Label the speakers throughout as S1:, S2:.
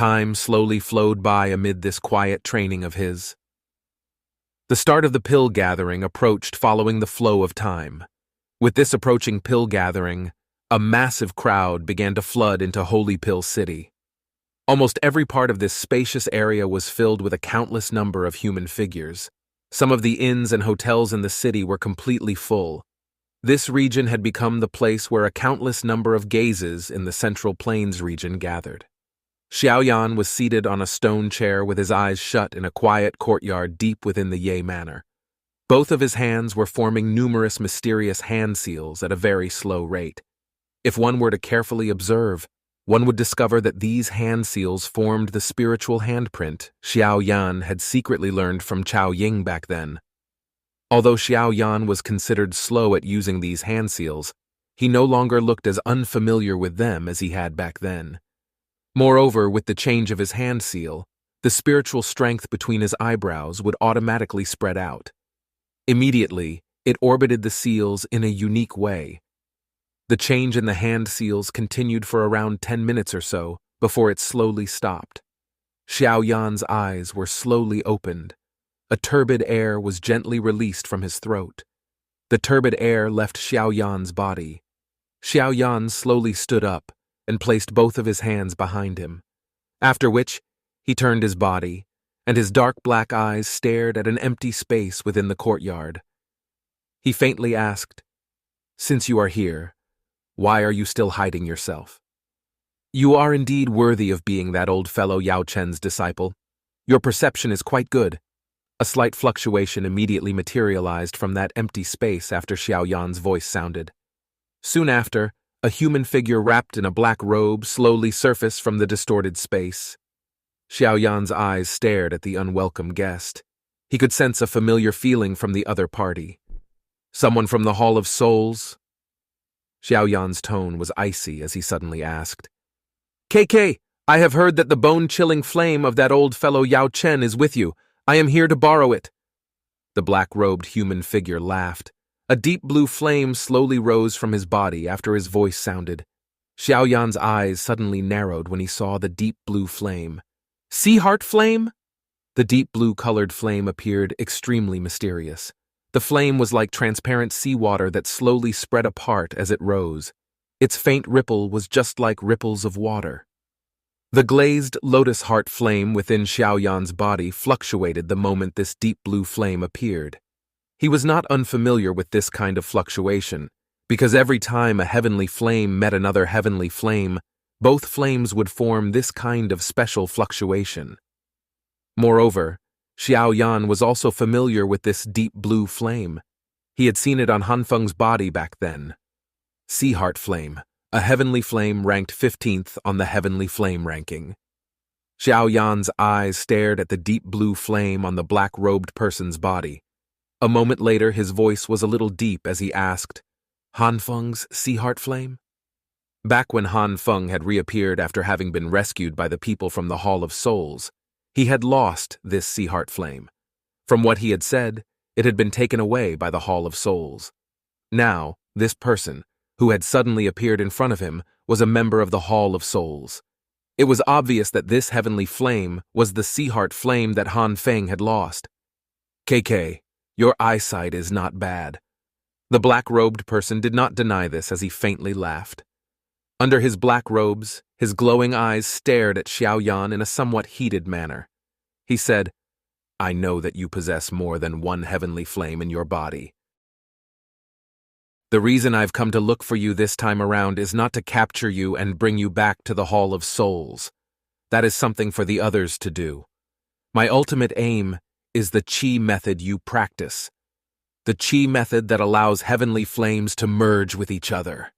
S1: Time slowly flowed by amid this quiet training of his. The start of the pill gathering approached following the flow of time. With this approaching pill gathering, a massive crowd began to flood into Holy Pill City. Almost every part of this spacious area was filled with a countless number of human figures. Some of the inns and hotels in the city were completely full. This region had become the place where a countless number of gazes in the Central Plains region gathered. Xiao Yan was seated on a stone chair with his eyes shut in a quiet courtyard deep within the Ye Manor. Both of his hands were forming numerous mysterious hand seals at a very slow rate. If one were to carefully observe, one would discover that these hand seals formed the spiritual handprint Xiao Yan had secretly learned from Chao Ying back then. Although Xiao Yan was considered slow at using these hand seals, he no longer looked as unfamiliar with them as he had back then. Moreover, with the change of his hand seal, the spiritual strength between his eyebrows would automatically spread out. Immediately, it orbited the seals in a unique way. The change in the hand seals continued for around 10 minutes or so before it slowly stopped. Xiao Yan's eyes were slowly opened. A turbid air was gently released from his throat. The turbid air left Xiao Yan's body. Xiao Yan slowly stood up and placed both of his hands behind him, after which he turned his body, and his dark black eyes stared at an empty space within the courtyard. He faintly asked, "Since you are here, why are you still hiding yourself? You are indeed worthy of being that old fellow Yao Chen's disciple. Your perception is quite good." A slight fluctuation immediately materialized from that empty space after Xiao Yan's voice sounded. Soon after, a human figure wrapped in a black robe slowly surfaced from the distorted space. Xiao Yan's eyes stared at the unwelcome guest. He could sense a familiar feeling from the other party. "Someone from the Hall of Souls?" Xiao Yan's tone was icy as he suddenly asked. "KK, I have heard that the bone-chilling flame of that old fellow Yao Chen is with you. I am here to borrow it." The black-robed human figure laughed. A deep blue flame slowly rose from his body after his voice sounded. Xiao Yan's eyes suddenly narrowed when he saw the deep blue flame. "Sea Heart Flame?" The deep blue-colored flame appeared extremely mysterious. The flame was like transparent seawater that slowly spread apart as it rose. Its faint ripple was just like ripples of water. The glazed lotus heart flame within Xiao Yan's body fluctuated the moment this deep blue flame appeared. He was not unfamiliar with this kind of fluctuation, because every time a heavenly flame met another heavenly flame, both flames would form this kind of special fluctuation. Moreover, Xiao Yan was also familiar with this deep blue flame. He had seen it on Han Feng's body back then. Sea Heart Flame, a heavenly flame ranked 15th on the heavenly flame ranking. Xiao Yan's eyes stared at the deep blue flame on the black-robed person's body. A moment later, his voice was a little deep as he asked, "Han Feng's Sea Heart Flame?" Back when Han Feng had reappeared after having been rescued by the people from the Hall of Souls, he had lost this Sea Heart Flame. From what he had said, it had been taken away by the Hall of Souls. Now, this person, who had suddenly appeared in front of him, was a member of the Hall of Souls. It was obvious that this heavenly flame was the Sea Heart Flame that Han Feng had lost. "KK, your eyesight is not bad." The black-robed person did not deny this as he faintly laughed. Under his black robes, his glowing eyes stared at Xiao Yan in a somewhat heated manner. He said, "I know that you possess more than one heavenly flame in your body. The reason I've come to look for you this time around is not to capture you and bring you back to the Hall of Souls. That is something for the others to do. My ultimate aim is the Qi method you practice. The Qi method that allows heavenly flames to merge with each other."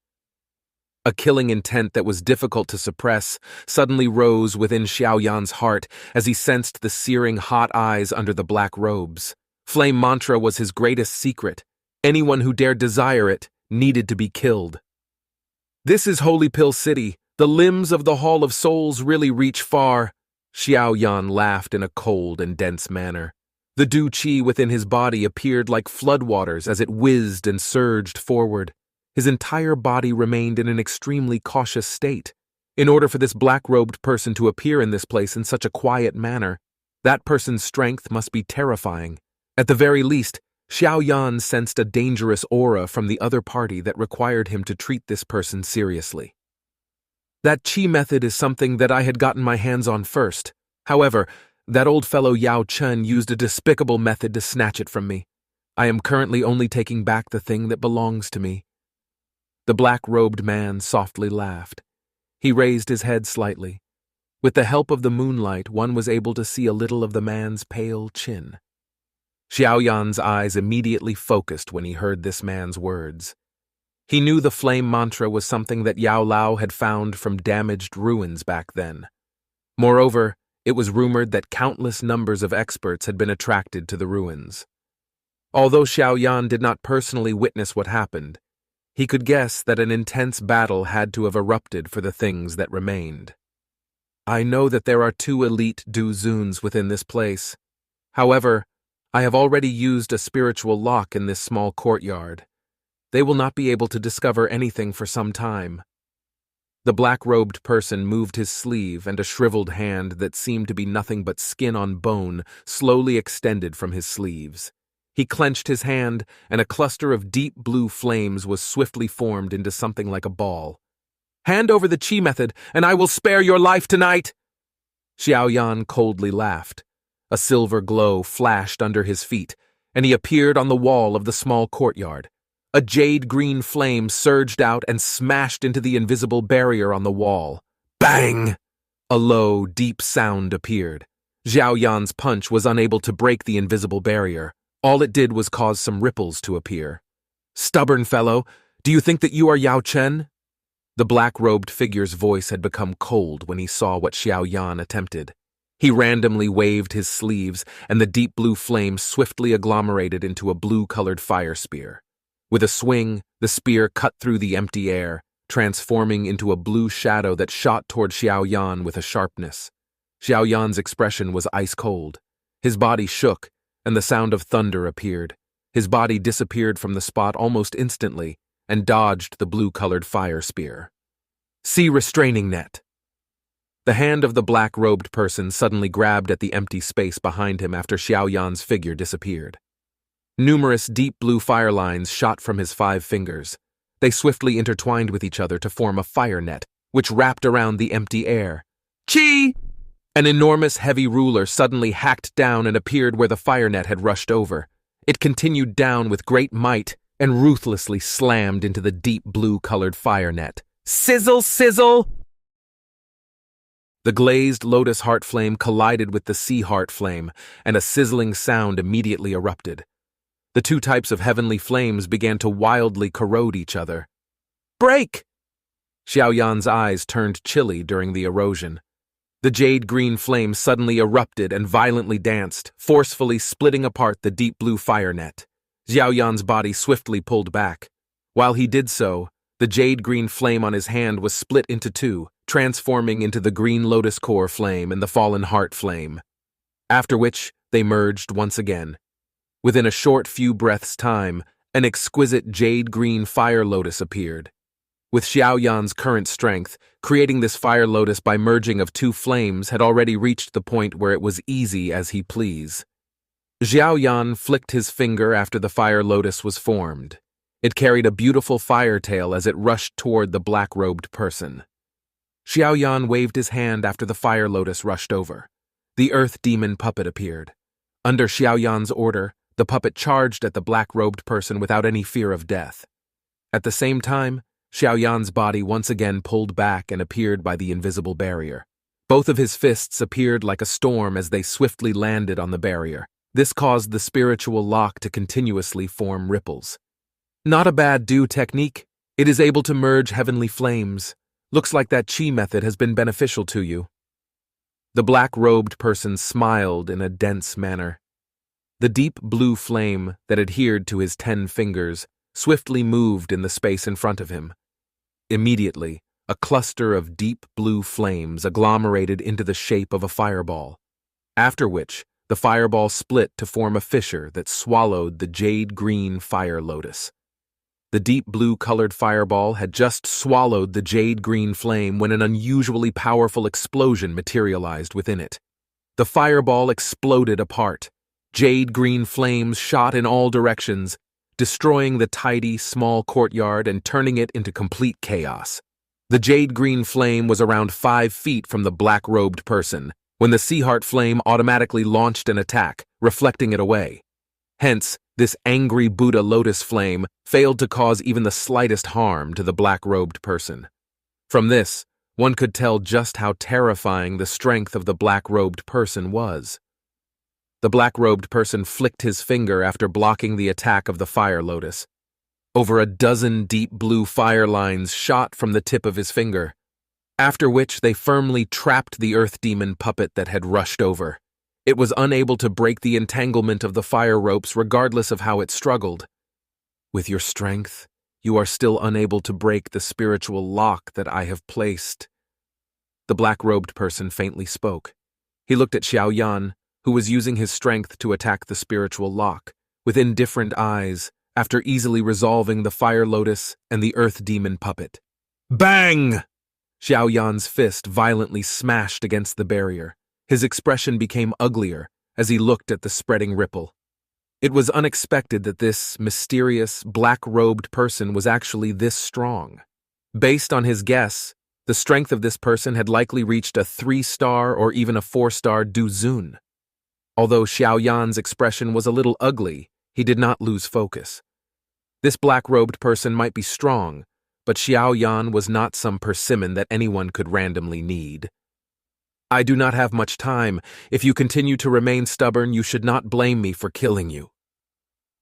S1: A killing intent that was difficult to suppress suddenly rose within Xiao Yan's heart as he sensed the searing hot eyes under the black robes. Flame mantra was his greatest secret. Anyone who dared desire it needed to be killed. "This is Holy Pill City. The limbs of the Hall of Souls really reach far." Xiao Yan laughed in a cold and dense manner. The Du Qi within his body appeared like floodwaters as it whizzed and surged forward. His entire body remained in an extremely cautious state. In order for this black-robed person to appear in this place in such a quiet manner, that person's strength must be terrifying. At the very least, Xiao Yan sensed a dangerous aura from the other party that required him to treat this person seriously. That qi method is something that I had gotten my hands on first. However, that old fellow Yao Chen used a despicable method to snatch it from me. I am currently only taking back the thing that belongs to me. The black-robed man softly laughed. He raised his head slightly. With the help of the moonlight, one was able to see a little of the man's pale chin. Xiao Yan's eyes immediately focused when he heard this man's words. He knew the flame mantra was something that Yao Lao had found from damaged ruins back then. Moreover, it was rumored that countless numbers of experts had been attracted to the ruins. Although Xiao Yan did not personally witness what happened, he could guess that an intense battle had to have erupted for the things that remained. I know that there are 2 elite Du Zuns within this place. However, I have already used a spiritual lock in this small courtyard. They will not be able to discover anything for some time. The black-robed person moved his sleeve, and a shriveled hand that seemed to be nothing but skin on bone slowly extended from his sleeves. He clenched his hand, and a cluster of deep blue flames was swiftly formed into something like a ball. "Hand over the qi method, and I will spare your life tonight!" Xiao Yan coldly laughed. A silver glow flashed under his feet, and he appeared on the wall of the small courtyard. A jade-green flame surged out and smashed into the invisible barrier on the wall. Bang! A low, deep sound appeared. Xiao Yan's punch was unable to break the invisible barrier. All it did was cause some ripples to appear. "Stubborn fellow, do you think that you are Yao Chen?" The black-robed figure's voice had become cold when he saw what Xiao Yan attempted. He randomly waved his sleeves, and the deep blue flame swiftly agglomerated into a blue-colored fire spear. With a swing, the spear cut through the empty air, transforming into a blue shadow that shot toward Xiao Yan with a sharpness. Xiao Yan's expression was ice-cold. His body shook, and the sound of thunder appeared. His body disappeared from the spot almost instantly and dodged the blue-colored fire spear. "See restraining net." The hand of the black-robed person suddenly grabbed at the empty space behind him after Xiao Yan's figure disappeared. Numerous deep blue fire lines shot from his 5 fingers. They swiftly intertwined with each other to form a fire net, which wrapped around the empty air. "Qi!" An enormous heavy ruler suddenly hacked down and appeared where the fire net had rushed over. It continued down with great might and ruthlessly slammed into the deep blue-colored fire net. Sizzle, sizzle! The glazed lotus heart flame collided with the sea heart flame, and a sizzling sound immediately erupted. The 2 types of heavenly flames began to wildly corrode each other. "Break!" Xiao Yan's eyes turned chilly during the erosion. The jade-green flame suddenly erupted and violently danced, forcefully splitting apart the deep blue fire net. Xiao Yan's body swiftly pulled back. While he did so, the jade-green flame on his hand was split into 2, transforming into the green lotus core flame and the fallen heart flame. After which, they merged once again. Within a short few breaths' time, an exquisite jade-green fire lotus appeared. With Xiao Yan's current strength, creating this fire lotus by merging of 2 flames had already reached the point where it was easy as he please. Xiao Yan flicked his finger after the fire lotus was formed. It carried a beautiful fire tail as it rushed toward the black-robed person. Xiao Yan waved his hand after the fire lotus rushed over. The earth demon puppet appeared. Under Xiao Yan's order, the puppet charged at the black-robed person without any fear of death. At the same time, Xiao Yan's body once again pulled back and appeared by the invisible barrier. Both of his fists appeared like a storm as they swiftly landed on the barrier. This caused the spiritual lock to continuously form ripples. Not a bad do technique. It is able to merge heavenly flames. Looks like that qi method has been beneficial to you. The black-robed person smiled in a dense manner. The deep blue flame that adhered to his 10 fingers swiftly moved in the space in front of him. Immediately, a cluster of deep blue flames agglomerated into the shape of a fireball, after which the fireball split to form a fissure that swallowed the jade-green fire lotus. The deep blue-colored fireball had just swallowed the jade-green flame when an unusually powerful explosion materialized within it. The fireball exploded apart. Jade-green flames shot in all directions, destroying the tidy, small courtyard and turning it into complete chaos. The jade-green flame was around 5 feet from the black-robed person, when the Seaheart flame automatically launched an attack, reflecting it away. Hence, this angry Buddha lotus flame failed to cause even the slightest harm to the black-robed person. From this, one could tell just how terrifying the strength of the black-robed person was. The black-robed person flicked his finger after blocking the attack of the fire lotus. Over a dozen deep blue fire lines shot from the tip of his finger, after which they firmly trapped the earth demon puppet that had rushed over. It was unable to break the entanglement of the fire ropes regardless of how it struggled. With your strength, you are still unable to break the spiritual lock that I have placed. The black-robed person faintly spoke. He looked at Xiao Yan, who was using his strength to attack the spiritual lock, with indifferent eyes, after easily resolving the fire lotus and the earth demon puppet. Bang! Xiao Yan's fist violently smashed against the barrier. His expression became uglier as he looked at the spreading ripple. It was unexpected that this mysterious, black-robed person was actually this strong. Based on his guess, the strength of this person had likely reached a 3-star or even a 4-star Duzun. Although Xiao Yan's expression was a little ugly, he did not lose focus. This black-robed person might be strong, but Xiao Yan was not some persimmon that anyone could randomly need. I do not have much time. If you continue to remain stubborn, you should not blame me for killing you.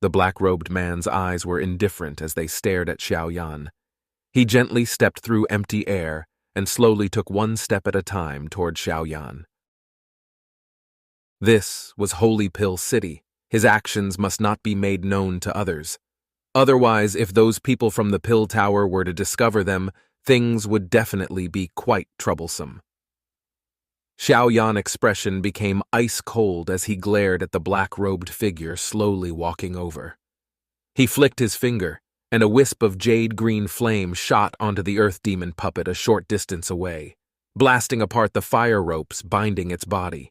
S1: The black-robed man's eyes were indifferent as they stared at Xiao Yan. He gently stepped through empty air and slowly took 1 step at a time toward Xiao Yan. This was Holy Pill City. His actions must not be made known to others. Otherwise, if those people from the Pill Tower were to discover them, things would definitely be quite troublesome. Xiao Yan's expression became ice-cold as he glared at the black-robed figure slowly walking over. He flicked his finger, and a wisp of jade-green flame shot onto the earth demon puppet a short distance away, blasting apart the fire ropes binding its body.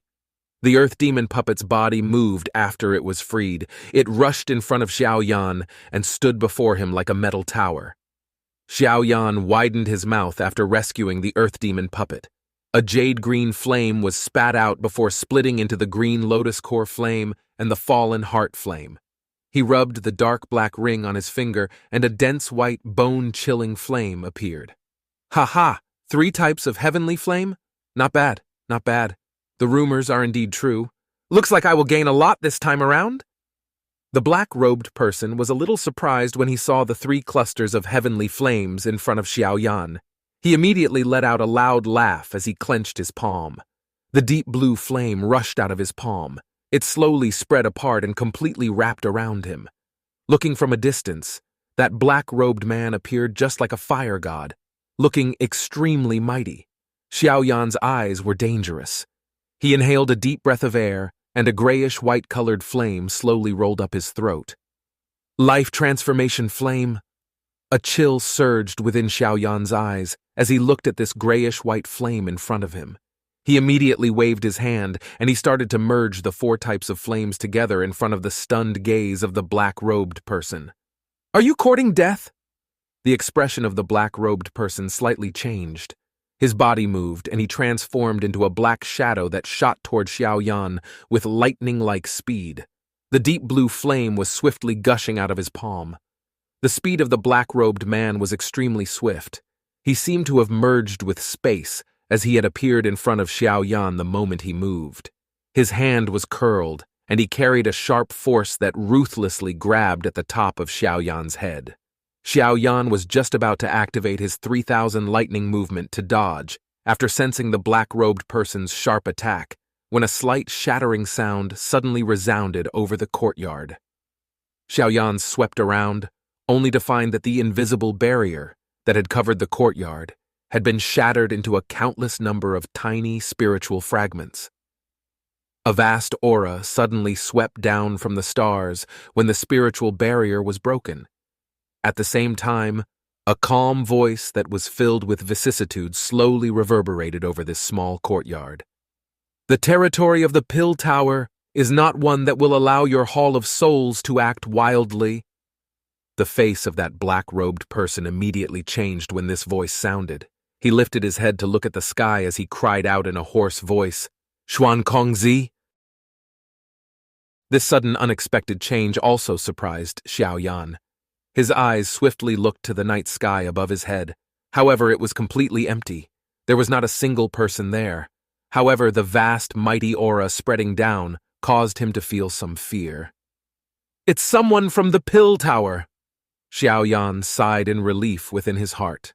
S1: The earth demon puppet's body moved after it was freed. It rushed in front of Xiao Yan and stood before him like a metal tower. Xiao Yan widened his mouth after rescuing the earth demon puppet. A jade-green flame was spat out before splitting into the green lotus core flame and the fallen heart flame. He rubbed the dark black ring on his finger, and a dense white, bone-chilling flame appeared. Ha ha! 3 types of heavenly flame? Not bad, not bad. The rumors are indeed true. Looks like I will gain a lot this time around. The black-robed person was a little surprised when he saw the 3 clusters of heavenly flames in front of Xiao Yan. He immediately let out a loud laugh as he clenched his palm. The deep blue flame rushed out of his palm. It slowly spread apart and completely wrapped around him. Looking from a distance, that black-robed man appeared just like a fire god, looking extremely mighty. Xiao Yan's eyes were dangerous. He inhaled a deep breath of air, and a grayish-white-colored flame slowly rolled up his throat. Life transformation flame. A chill surged within Xiao Yan's eyes as he looked at this grayish-white flame in front of him. He immediately waved his hand, and he started to merge the 4 types of flames together in front of the stunned gaze of the black-robed person. Are you courting death? The expression of the black-robed person slightly changed. His body moved, and he transformed into a black shadow that shot toward Xiao Yan with lightning-like speed. The deep blue flame was swiftly gushing out of his palm. The speed of the black-robed man was extremely swift. He seemed to have merged with space as he had appeared in front of Xiao Yan the moment he moved. His hand was curled, and he carried a sharp force that ruthlessly grabbed at the top of Xiao Yan's head. Xiao Yan was just about to activate his 3000 lightning movement to dodge after sensing the black-robed person's sharp attack, when a slight shattering sound suddenly resounded over the courtyard. Xiao Yan swept around, only to find that the invisible barrier that had covered the courtyard had been shattered into a countless number of tiny spiritual fragments. A vast aura suddenly swept down from the stars when the spiritual barrier was broken. At the same time, a calm voice that was filled with vicissitudes slowly reverberated over this small courtyard. The territory of the Pill Tower is not one that will allow your Hall of Souls to act wildly. The face of that black-robed person immediately changed when this voice sounded. He lifted his head to look at the sky as he cried out in a hoarse voice, "Xuan Kongzi?" This sudden unexpected change also surprised Xiao Yan. His eyes swiftly looked to the night sky above his head. However, it was completely empty. There was not a single person there. However, the vast, mighty aura spreading down caused him to feel some fear. "It's someone from the Pill Tower!" Xiao Yan sighed in relief within his heart.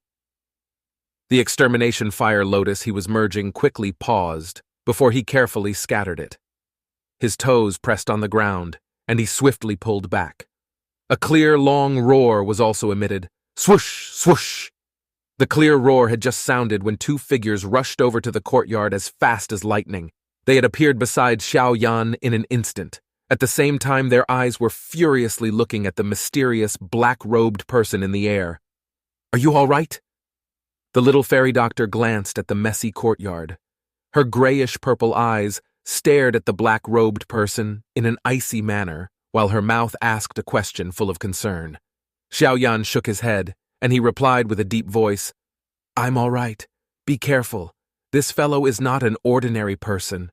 S1: The extermination fire lotus he was merging quickly paused before he carefully scattered it. His toes pressed on the ground, and he swiftly pulled back. A clear, long roar was also emitted. Swoosh, swoosh! The clear roar had just sounded when two figures rushed over to the courtyard as fast as lightning. They had appeared beside Xiao Yan in an instant. At the same time, their eyes were furiously looking at the mysterious, black-robed person in the air. "Are you all right?" The little fairy doctor glanced at the messy courtyard. Her grayish-purple eyes stared at the black-robed person in an icy manner, while her mouth asked a question full of concern. Xiao Yan shook his head, and he replied with a deep voice, "I'm all right. Be careful. This fellow is not an ordinary person."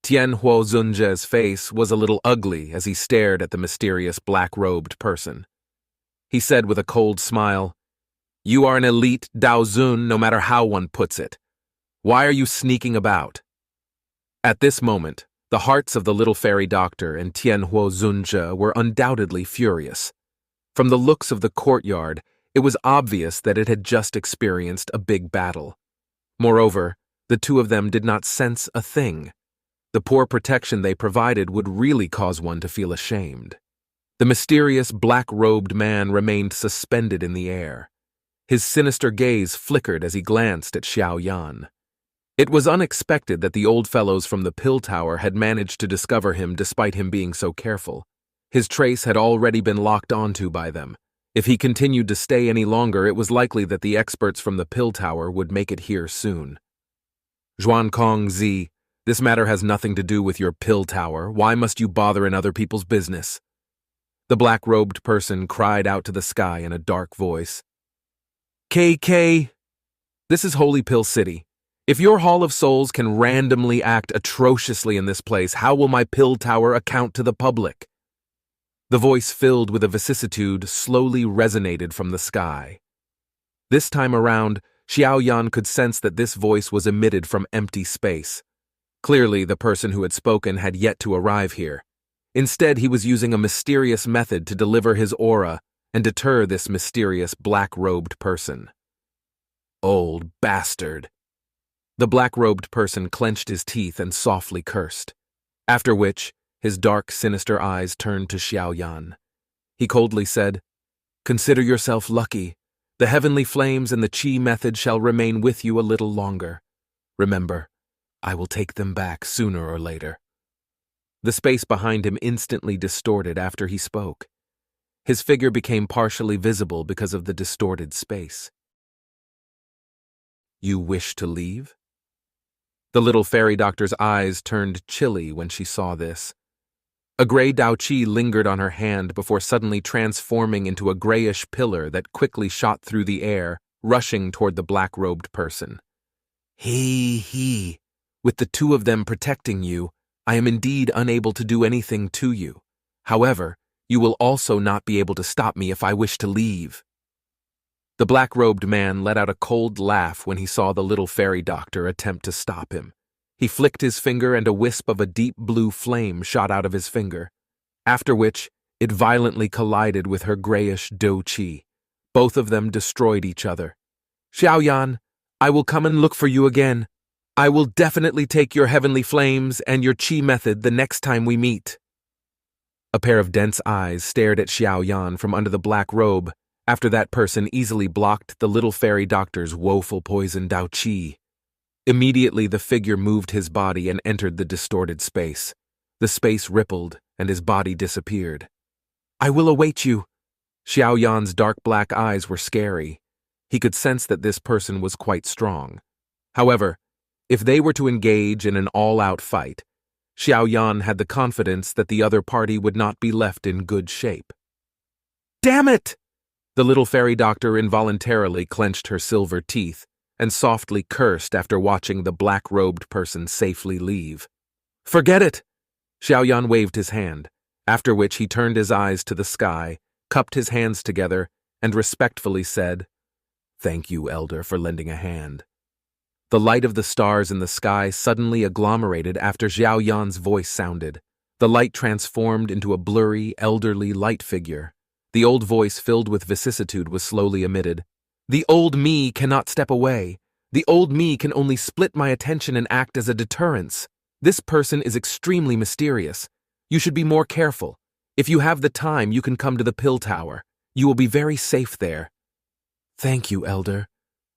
S1: Tianhuo Zunje's face was a little ugly as he stared at the mysterious black-robed person. He said with a cold smile, "You are an elite Daozun no matter how one puts it. Why are you sneaking about?" At this moment, the hearts of the little fairy doctor and Tianhuo Zunje were undoubtedly furious. From the looks of the courtyard, it was obvious that it had just experienced a big battle. Moreover, the two of them did not sense a thing. The poor protection they provided would really cause one to feel ashamed. The mysterious black-robed man remained suspended in the air. His sinister gaze flickered as he glanced at Xiao Yan. It was unexpected that the old fellows from the Pill Tower had managed to discover him despite him being so careful. His trace had already been locked onto by them. If he continued to stay any longer, it was likely that the experts from the Pill Tower would make it here soon. "Xuan Kongzi, this matter has nothing to do with your Pill Tower. Why must you bother in other people's business?" The black-robed person cried out to the sky in a dark voice. "KK, this is Holy Pill City. If your Hall of Souls can randomly act atrociously in this place, how will my Pill Tower account to the public?" The voice filled with a vicissitude slowly resonated from the sky. This time around, Xiao Yan could sense that this voice was emitted from empty space. Clearly, the person who had spoken had yet to arrive here. Instead, he was using a mysterious method to deliver his aura and deter this mysterious black-robed person. "Old bastard." The black-robed person clenched his teeth and softly cursed, after which his dark, sinister eyes turned to Xiao Yan. He coldly said, "Consider yourself lucky. The heavenly flames and the Qi method shall remain with you a little longer. Remember, I will take them back sooner or later." The space behind him instantly distorted after he spoke. His figure became partially visible because of the distorted space. "You wish to leave?" The little fairy doctor's eyes turned chilly when she saw this. A gray Daoqi lingered on her hand before suddenly transforming into a grayish pillar that quickly shot through the air, rushing toward the black-robed person. He. With the two of them protecting you, I am indeed unable to do anything to you. However, you will also not be able to stop me if I wish to leave." The black-robed man let out a cold laugh when he saw the little fairy doctor attempt to stop him. He flicked his finger and a wisp of a deep blue flame shot out of his finger, after which it violently collided with her grayish Daoqi. Both of them destroyed each other. "Xiao Yan, I will come and look for you again. I will definitely take your heavenly flames and your Qi method the next time we meet." A pair of dense eyes stared at Xiao Yan from under the black robe, after that person easily blocked the little fairy doctor's woeful poison Daoqi. Immediately the figure moved his body and entered the distorted space. The space rippled, and his body disappeared. "I will await you." Xiao Yan's dark black eyes were scary. He could sense that this person was quite strong. However, if they were to engage in an all-out fight, Xiao Yan had the confidence that the other party would not be left in good shape. Damn it! The little fairy doctor involuntarily clenched her silver teeth and softly cursed after watching the black-robed person safely leave. Forget it! Xiao Yan waved his hand, after which he turned his eyes to the sky, cupped his hands together, and respectfully said, "Thank you, Elder, for lending a hand." The light of the stars in the sky suddenly agglomerated after Xiao Yan's voice sounded. The light transformed into a blurry, elderly light figure. The old voice filled with vicissitude was slowly emitted. The old me cannot step away. The old me can only split my attention and act as a deterrence. This person is extremely mysterious. You should be more careful. If you have the time, you can come to the pill tower. You will be very safe there. Thank you, Elder.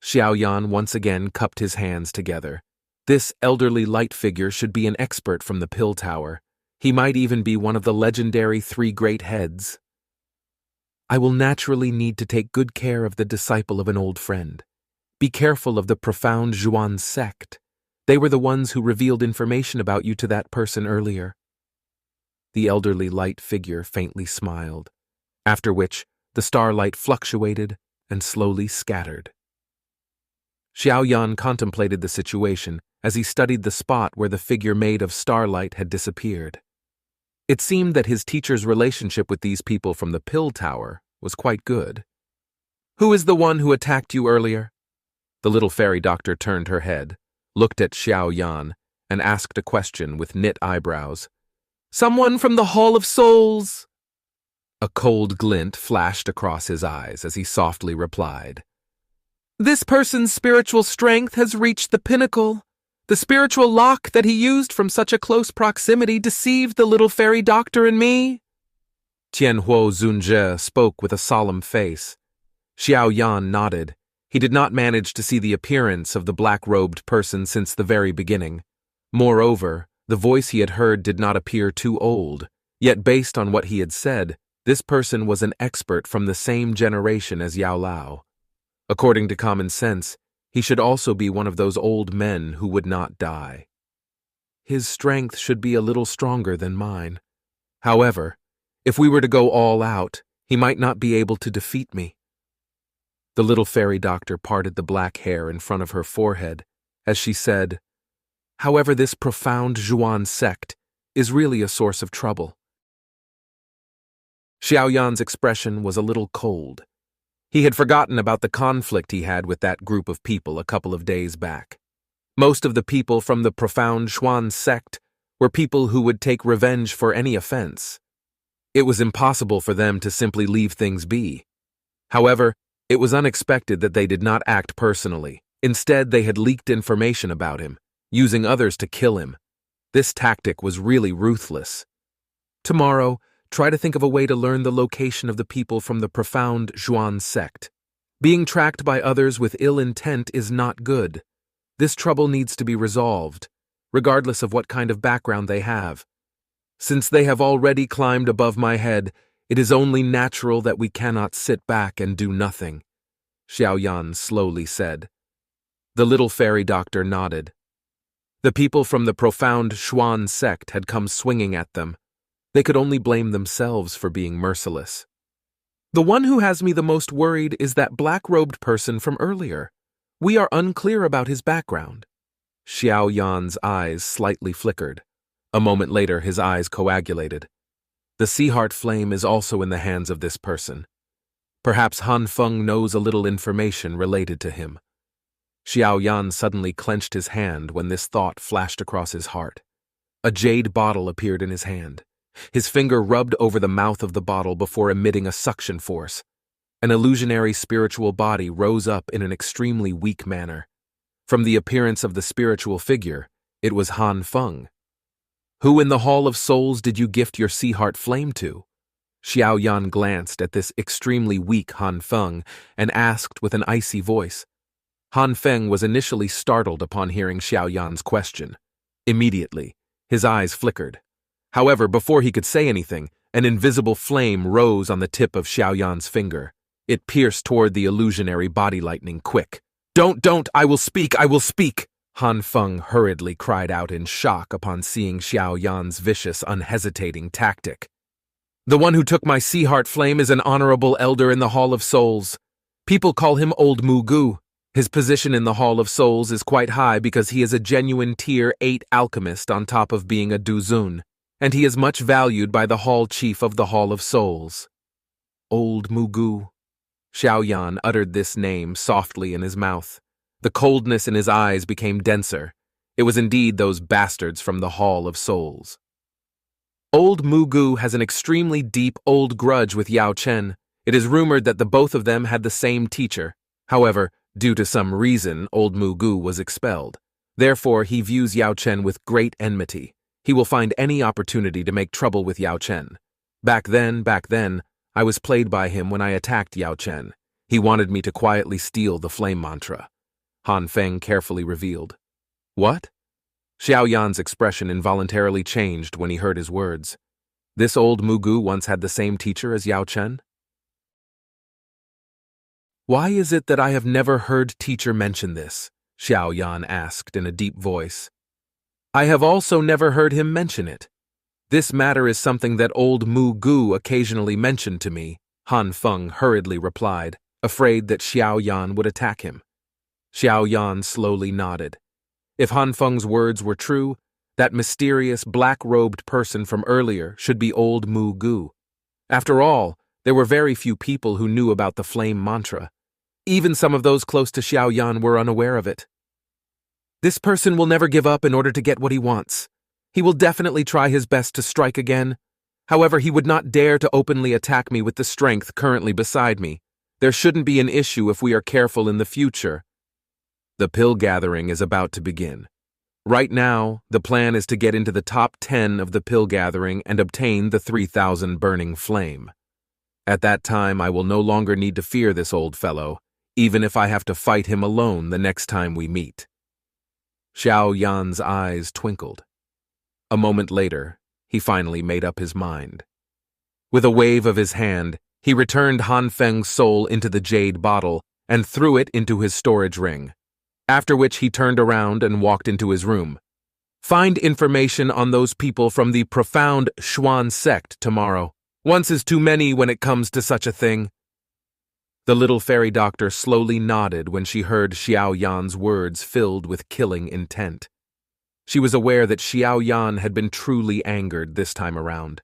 S1: Xiao Yan once again cupped his hands together. This elderly light figure should be an expert from the pill tower. He might even be one of the legendary 3 great heads. I will naturally need to take good care of the disciple of an old friend. Be careful of the profound Zhuan sect. They were the ones who revealed information about you to that person earlier. The elderly light figure faintly smiled, after which the starlight fluctuated and slowly scattered. Xiao Yan contemplated the situation as he studied the spot where the figure made of starlight had disappeared. It seemed that his teacher's relationship with these people from the pill tower was quite good. Who is the one who attacked you earlier? The little fairy doctor turned her head, looked at Xiao Yan, and asked a question with knit eyebrows. Someone from the Hall of Souls! A cold glint flashed across his eyes as he softly replied. This person's spiritual strength has reached the pinnacle. The spiritual lock that he used from such a close proximity deceived the little fairy doctor and me. Tianhuo Xun'er spoke with a solemn face. Xiao Yan nodded. He did not manage to see the appearance of the black-robed person since the very beginning. Moreover, the voice he had heard did not appear too old, yet based on what he had said, this person was an expert from the same generation as Yao Lao. According to common sense, he should also be one of those old men who would not die. His strength should be a little stronger than mine. However, if we were to go all out, he might not be able to defeat me. The little fairy doctor parted the black hair in front of her forehead as she said, However, this profound Zhuan sect is really a source of trouble. Xiao Yan's expression was a little cold. He had forgotten about the conflict he had with that group of people a couple of days back. Most of the people from the profound Zhuan sect were people who would take revenge for any offense. It was impossible for them to simply leave things be. However, it was unexpected that they did not act personally. Instead, they had leaked information about him, using others to kill him. This tactic was really ruthless. Tomorrow, try to think of a way to learn the location of the people from the profound Zhuan sect. Being tracked by others with ill intent is not good. This trouble needs to be resolved, regardless of what kind of background they have. Since they have already climbed above my head, it is only natural that we cannot sit back and do nothing, Xiao Yan slowly said. The little fairy doctor nodded. The people from the profound Zhuan sect had come swinging at them. They could only blame themselves for being merciless. The one who has me the most worried is that black-robed person from earlier. We are unclear about his background. Xiao Yan's eyes slightly flickered. A moment later, his eyes coagulated. The sea heart flame is also in the hands of this person. Perhaps Han Feng knows a little information related to him. Xiao Yan suddenly clenched his hand when this thought flashed across his heart. A jade bottle appeared in his hand. His finger rubbed over the mouth of the bottle before emitting a suction force. An illusionary spiritual body rose up in an extremely weak manner. From the appearance of the spiritual figure, it was Han Feng. Who in the Hall of Souls did you gift your sea heart flame to? Xiao Yan glanced at this extremely weak Han Feng and asked with an icy voice. Han Feng was initially startled upon hearing Xiao Yan's question. Immediately, his eyes flickered. However, before he could say anything, An invisible flame rose on the tip of Xiao Yan's finger. It pierced toward the illusionary body lightning quick. Don't, I will speak, I will speak! Han Feng hurriedly cried out in shock upon seeing Xiao Yan's vicious, unhesitating tactic. The one who took my sea heart flame is an honorable elder in the Hall of Souls. People call him Old Mugu. His position in the Hall of Souls is quite high because he is a genuine Tier 8 alchemist on top of being a Duzun, and he is much valued by the Hall Chief of the Hall of Souls. Old Mugu. Xiao Yan uttered this name softly in his mouth. The coldness in his eyes became denser. It was indeed those bastards from the Hall of Souls. Old Mugu has an extremely deep old grudge with Yao Chen. It is rumored that the both of them had the same teacher. However, due to some reason, Old Mugu was expelled. Therefore, he views Yao Chen with great enmity. He will find any opportunity to make trouble with Yao Chen. Back then, I was played by him when I attacked Yao Chen. He wanted me to quietly steal the flame mantra. Han Feng carefully revealed. What? Xiao Yan's expression involuntarily changed when he heard his words. This old Mugu once had the same teacher as Yao Chen? Why is it that I have never heard teacher mention this? Xiao Yan asked in a deep voice. I have also never heard him mention it. This matter is something that old Mugu occasionally mentioned to me, Han Feng hurriedly replied, afraid that Xiao Yan would attack him. Xiao Yan slowly nodded. If Han Feng's words were true, that mysterious black-robed person from earlier should be old Mugu. After all, there were very few people who knew about the flame mantra. Even some of those close to Xiao Yan were unaware of it. This person will never give up in order to get what he wants. He will definitely try his best to strike again. However, he would not dare to openly attack me with the strength currently beside me. There shouldn't be an issue if we are careful in the future. The pill gathering is about to begin. Right now, the plan is to get into the top 10 of the pill gathering and obtain the 3,000 burning flame. At that time, I will no longer need to fear this old fellow, even if I have to fight him alone the next time we meet. Xiao Yan's eyes twinkled. A moment later, he finally made up his mind. With a wave of his hand, he returned Han Feng's soul into the jade bottle and threw it into his storage ring. After which he turned around and walked into his room. Find information on those people from the profound Xuan sect tomorrow. Once is too many when it comes to such a thing. The little fairy doctor slowly nodded when she heard Xiao Yan's words filled with killing intent. She was aware that Xiao Yan had been truly angered this time around.